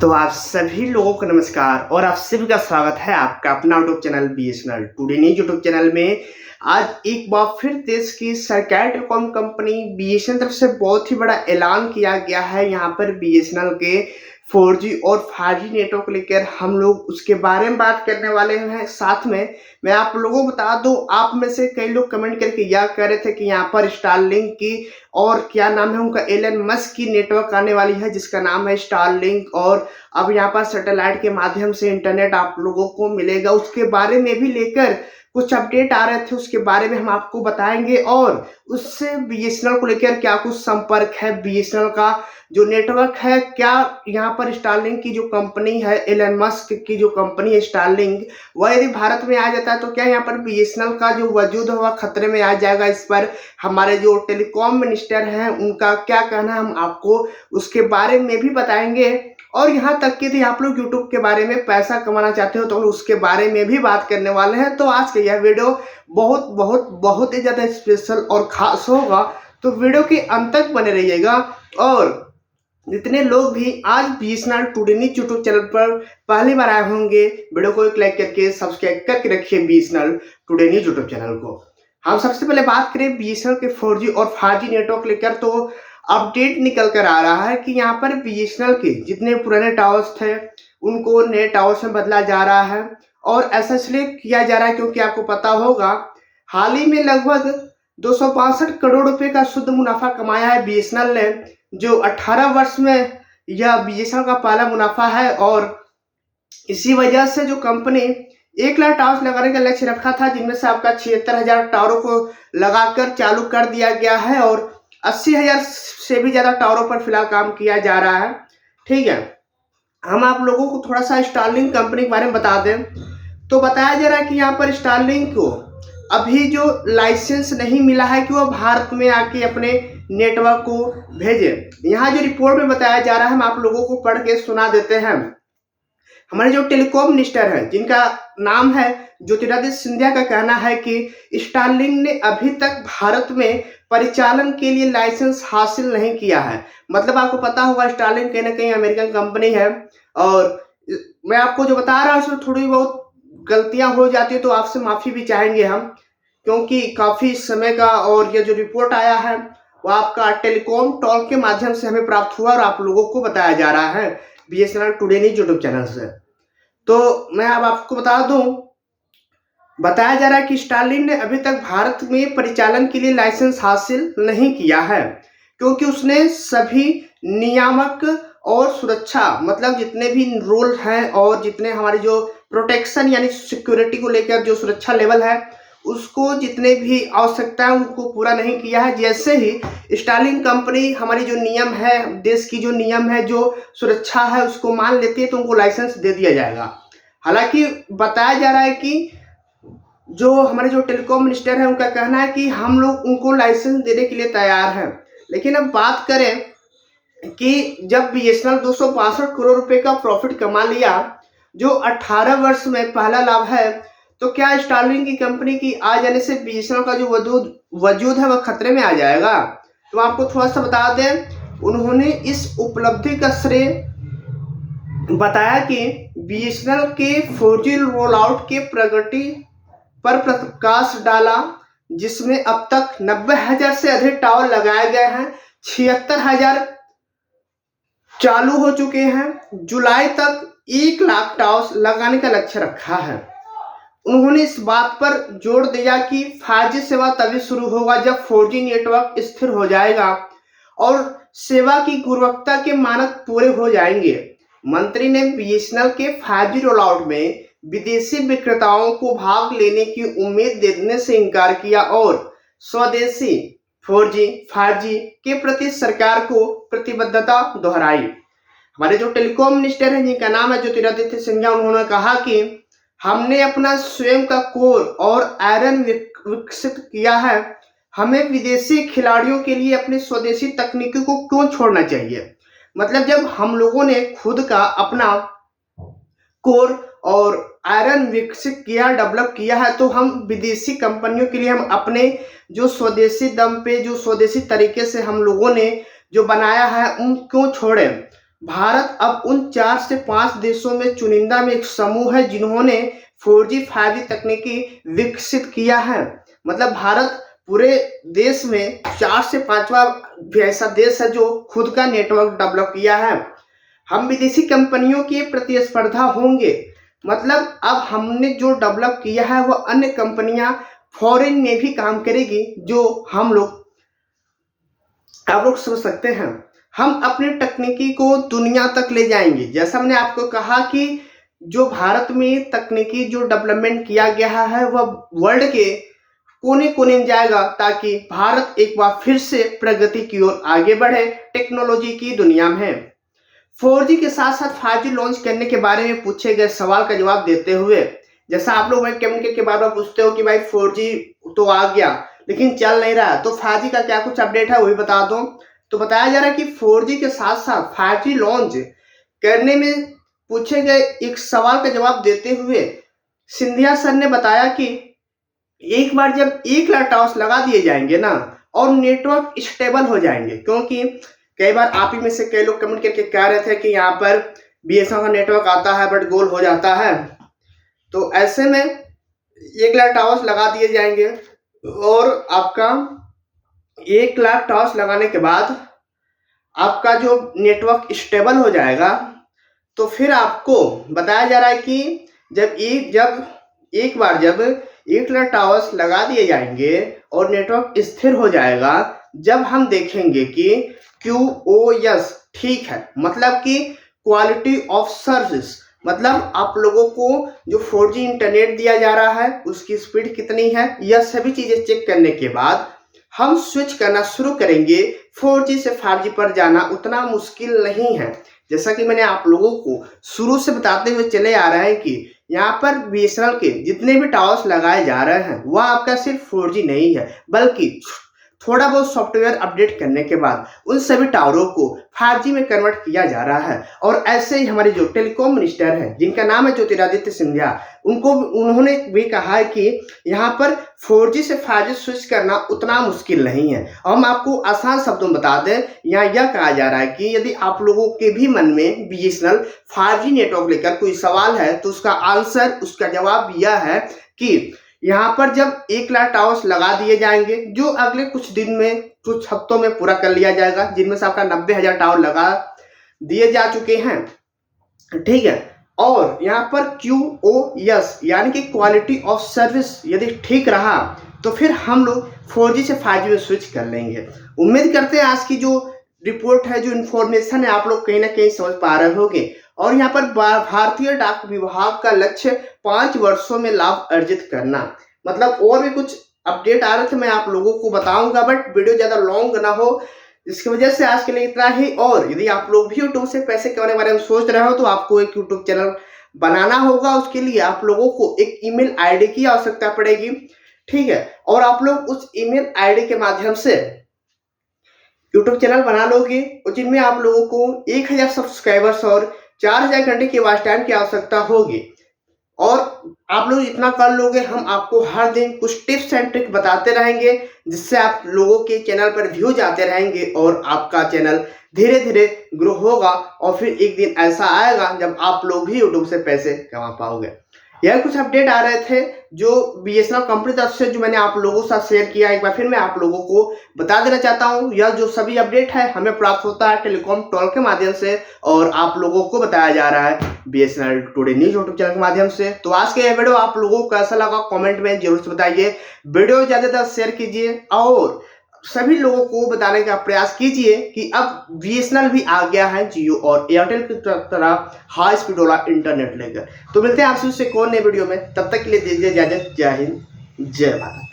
तो आप सभी लोगों को नमस्कार और आप सभी का स्वागत है आपका अपना YouTube channel BSNL today news YouTube channel में। आज एक बार फिर देश की सरकारी टेलीकॉम कंपनी बीएसएनएल तरफ से बहुत ही बड़ा ऐलान किया गया है। यहाँ पर बीएसएनएल के 4G और 5G नेटवर्क लेकर हम लोग उसके बारे में बात करने वाले हैं। साथ में मैं आप लोगों को बता दूं, आप में से कई लोग कमेंट करके यह कह रहे थे कि यहाँ पर स्टारलिंक की और क्या नाम है उनका एलन मस्क की नेटवर्क आने वाली है जिसका नाम है स्टारलिंक, और अब यहाँ पर सैटेलाइट के माध्यम से इंटरनेट आप लोगों को मिलेगा। उसके बारे में भी लेकर कुछ अपडेट आ रहे थे, उसके बारे में हम आपको बताएंगे और उससे बीएसएनएल को लेकर क्या कुछ संपर्क है। बीएसएनएल का जो नेटवर्क है, क्या यहाँ पर स्टारलिंक की जो कंपनी है, एलन मस्क की जो कंपनी है स्टारलिंक, वह यदि भारत में आ जाता है तो क्या यहाँ पर बीएसएनएल का जो वजूद है वह खतरे में आ जाएगा। इस पर हमारे जो टेलीकॉम मिनिस्टर हैं उनका क्या कहना है, हम आपको उसके बारे में भी बताएंगे। और यहाँ तक कि यदि आप लोग YouTube के बारे में पैसा कमाना चाहते हो तो उसके बारे में भी बात करने वाले हैं। तो आज का यह वीडियो बहुत बहुत बहुत ही ज़्यादा स्पेशल और ख़ास होगा, तो वीडियो के अंत तक बने रहिएगा। और जितने लोग भी आज BSNL today news YouTube channel पर पहली बार आए होंगे, वीडियो को एक लाइक करके सब्सक्राइब करके रखिए BSNL today news YouTube channel को। हम सबसे पहले बात करें बीएसएनएल के 4G और 5G नेटवर्क लेकर, तो अपडेट निकल कर आ रहा है कि यहाँ पर बीएसएनएल के जितने पुराने टावर्स थे उनको नए टावर्स में बदला जा रहा है। और ऐसा इसलिए किया जा रहा है क्योंकि आपको पता होगा हाल ही में लगभग 262 करोड़ रुपए का शुद्ध मुनाफा कमाया है बीएसएनएल ने, जो 18 वर्ष में यह बीएसएनएल का पहला मुनाफा है। और इसी वजह से जो कंपनी 1 लाख टावर्स लगाने का लक्ष्य रखा था, जिनमें से आपका 76,000 टावरों को लगाकर चालू कर दिया गया है और 80,000 से भी ज़्यादा टावरों पर फिलहाल काम किया जा रहा है। ठीक है, हम आप लोगों को थोड़ा सा स्टारलिंक कंपनी के बारे में बता दें तो बताया जा रहा है कि यहाँ पर स्टारलिंक को अभी जो लाइसेंस नहीं मिला है कि वह भारत में आके अपने नेटवर्क को भेजे। यहाँ जो रिपोर्ट में बताया जा रहा है हम आप लोगों को पढ़ के सुना देते हैं। हमारे जो टेलीकॉम मिनिस्टर हैं जिनका नाम है ज्योतिरादित्य सिंधिया का कहना है कि स्टारलिंक ने अभी तक भारत में परिचालन के लिए लाइसेंस हासिल नहीं किया है। मतलब आपको पता होगा स्टारलिंक कहीं ना कहीं अमेरिकन कंपनी है, और मैं आपको जो बता रहा हूँ उसमें थोड़ी बहुत गलतियां हो जाती है तो आपसे माफ़ी भी चाहेंगे हम, क्योंकि काफ़ी समय का और ये जो रिपोर्ट आया है वो आपका टेलीकॉम टॉक के माध्यम से हमें प्राप्त हुआ और आप लोगों को बताया जा रहा है BSNL today news YouTube channel से। तो मैं अब आपको बता दूं, बताया जा रहा है कि स्टारलिंक ने अभी तक भारत में परिचालन के लिए लाइसेंस हासिल नहीं किया है क्योंकि उसने सभी नियामक और सुरक्षा, मतलब जितने भी रूल हैं और जितने हमारी जो प्रोटेक्शन यानी सिक्योरिटी को लेकर जो सुरक्षा लेवल है उसको जितने भी आवश्यकता है उनको पूरा नहीं किया है। जैसे ही स्टारलिंक कंपनी हमारी जो नियम है, देश की जो नियम है, जो सुरक्षा है उसको मान लेती है तो उनको लाइसेंस दे दिया जाएगा। हालांकि बताया जा रहा है कि जो हमारे जो टेलीकॉम मिनिस्टर है उनका कहना है कि हम लोग उनको लाइसेंस देने के लिए तैयार हैं। लेकिन अब बात करें कि जब बीएसएनएल 262 करोड़ रुपए का प्रॉफिट कमा लिया जो 18 वर्ष में पहला लाभ है, तो क्या स्टारलिंक की कंपनी की आ जाने से बीएसएनएल का जो वजूद है वह खतरे में आ जाएगा? तो आपको थोड़ा सा बता दें, उन्होंने इस उपलब्धि का श्रेय बताया कि बीएसएनएल के 4G रोल आउट के प्रगति पर प्रकाश डाला, जिसमें अब तक 90,000 से अधिक टावर लगाए गए हैं, 76,000 चालू हो चुके हैं। जुलाई तक 1 लाख टावर्स लगाने का लक्ष्य रखा है। उन्होंने इस बात पर जोर दिया कि 5G सेवा तभी शुरू होगा जब 4G नेटवर्क स्थिर हो जाएगा और सेवा की गुणवत्ता के मानक पूरे हो जाएंगे। मंत्री ने बीएसएनएल के 5G रोलआउट में विदेशी विक्रेताओं को भाग लेने की उम्मीद देने से इनकार किया और स्वदेशी 4G 5G के प्रति सरकार को प्रतिबद्धता दोहराई। हमारे जो टेलीकॉम मिनिस्टर हैं जिनका नाम है ज्योतिरादित्य सिंधिया, उन्होंने कहा कि हमने अपना स्वयं का कोर और आयरन विकसित किया है। हमें विदेशी खिलाड़ियों के लिए अपनी स्वदेशी तकनीकी को क्यों छोड़ना चाहिए? मतलब जब हम लोगों ने खुद का अपना कोर और आयरन विकसित किया, डेवलप किया है, तो हम विदेशी कंपनियों के लिए हम अपने जो स्वदेशी दम पे, जो स्वदेशी तरीके से हम लोगों ने जो बनाया है उन क्यों छोड़ें? भारत अब उन 4 से 5 देशों में चुनिंदा में एक समूह है जिन्होंने 4G 5G तकनीकी विकसित किया है। मतलब भारत पूरे देश में 4 से 5वां भी ऐसा देश है जो खुद का नेटवर्क डेवलप किया है। हम विदेशी कंपनियों की प्रतिस्पर्धा होंगे। मतलब अब हमने जो डेवलप किया है वह अन्य कंपनियां फॉरेन में भी काम करेगी, जो आप लोग समझ सकते हैं। हम अपनी तकनीकी को दुनिया तक ले जाएंगे। जैसा मैंने आपको कहा कि जो भारत में तकनीकी जो डेवलपमेंट किया गया है वह वर्ल्ड के कोने कोने में जाएगा, ताकि भारत एक बार फिर से प्रगति की ओर आगे बढ़े टेक्नोलॉजी की दुनिया में। 4G के साथ साथ 5G लॉन्च करने के बारे में पूछे गए सवाल का जवाब देते हुए, जैसा आप लोग कम्युनिकेट के बारे में पूछते हो कि भाई 4G तो आ गया लेकिन चल नहीं रहा, तो 5G का क्या कुछ अपडेट है वही बता दो। तो बताया जा रहा है कि 4G के साथ साथ 5G लॉन्च करने में पूछे गए एक सवाल का जवाब देते हुए सिंधिया सर ने बताया कि एक बार जब 1 लाख टावर्स लगा दिए जाएंगे ना और नेटवर्क स्टेबल हो जाएंगे, क्योंकि कई बार आप ही में से कई लोग कमेंट करके कह रहे थे कि यहाँ पर BSNL का नेटवर्क आता है बट गोल हो जाता है। तो ऐसे में 1 लाख टावर्स लगा दिए जाएंगे और आपका 1 लाख टावर्स लगाने के बाद आपका जो नेटवर्क स्टेबल हो जाएगा, तो फिर आपको बताया जा रहा है कि जब एक बार 1 लाख टावर्स लगा दिए जाएंगे और नेटवर्क स्थिर हो जाएगा, जब हम देखेंगे कि QoS ठीक है, मतलब कि क्वालिटी ऑफ सर्विस, मतलब आप लोगों को जो 4G इंटरनेट दिया जा रहा है उसकी स्पीड कितनी है, यह सभी चीजें चेक करने के बाद हम स्विच करना शुरू करेंगे। 4G से 5G पर जाना उतना मुश्किल नहीं है। जैसा कि मैंने आप लोगों को शुरू से बताते हुए चले आ रहे हैं कि यहाँ पर BSNL के जितने भी टावर्स लगाए जा रहे हैं वह आपका सिर्फ 4G नहीं है, बल्कि थोड़ा बहुत सॉफ्टवेयर अपडेट करने के बाद उन सभी टावरों को 5G में कन्वर्ट किया जा रहा है। और ऐसे ही हमारे जो टेलीकॉम मिनिस्टर हैं जिनका नाम है ज्योतिरादित्य सिंधिया, उन्होंने भी कहा है कि यहाँ पर 4G से 5G स्विच करना उतना मुश्किल नहीं है। और हम आपको आसान शब्दों में बता दें, यहाँ यह कहा जा रहा है कि यदि आप लोगों के भी मन में BSNL 5G नेटवर्क लेकर कोई सवाल है तो उसका जवाब यह है कि यहाँ पर जब 1 लाख टावर्स लगा दिए जाएंगे, जो अगले कुछ दिन में कुछ हफ्तों में पूरा कर लिया जाएगा, जिनमें से आपका 90,000 टावर लगा दिए जा चुके हैं, ठीक है। और यहाँ पर QoS यानी कि क्वालिटी ऑफ सर्विस यदि ठीक रहा तो फिर हम लोग 4G से 5G में स्विच कर लेंगे। उम्मीद करते हैं आज की जो रिपोर्ट है, जो इन्फॉर्मेशन है, आप लोग कहीं ना कहीं समझ पा रहे होंगे। और यहाँ पर भारतीय डाक विभाग का लक्ष्य 5 वर्षों में लाभ अर्जित करना। मतलब और भी कुछ अपडेट आ रहे थे, मैं आप लोगों को बताऊंगा, बट वीडियो ज्यादा लॉन्ग ना हो, इसकी वजह से आज के लिए इतना ही। और यदि आप लोग भी यूट्यूब से पैसे कमाने के बारे में सोच रहे हो तो आपको एक यूट्यूब चैनल बनाना होगा। उसके लिए आप लोगों को एक ईमेल आईडी की आवश्यकता पड़ेगी, ठीक है। और आप लोग उस ईमेल आईडी के माध्यम से यूट्यूब चैनल बना लोगे और जिनमें आप लोगों को 1000 सब्सक्राइबर्स और 4000 घंटे की वॉच टाइम की आवश्यकता होगी। और आप लोग इतना कर लोगे, हम आपको हर दिन कुछ टिप्स एंड ट्रिक बताते रहेंगे, जिससे आप लोगों के चैनल पर व्यूज आते रहेंगे और आपका चैनल धीरे धीरे ग्रो होगा। और फिर एक दिन ऐसा आएगा जब आप लोग भी यूट्यूब से पैसे कमा पाओगे। यह कुछ अपडेट आ रहे थे जो BSNL कंपनी तरफ से, जो मैंने आप लोगों के साथ शेयर किया। एक बार फिर मैं आप लोगों को बता देना चाहता हूं, यह जो सभी अपडेट है हमें प्राप्त होता है टेलीकॉम टॉल के माध्यम से, और आप लोगों को बताया जा रहा है BSNL today news YouTube channel के माध्यम से। तो आज के यह वीडियो आप लोगों को कैसा लगा कमेंट में जरूर से बताइए। वीडियो ज्यादातर शेयर कीजिए और सभी लोगों को बताने का प्रयास कीजिए कि अब BSNL भी आ गया है जियो और एयरटेल की तरह हाई स्पीड वाला इंटरनेट लेकर। तो मिलते हैं आपसे एक और नए वीडियो में, तब तक के लिए दीजिए इजाजत। जय हिंद, जय भारत।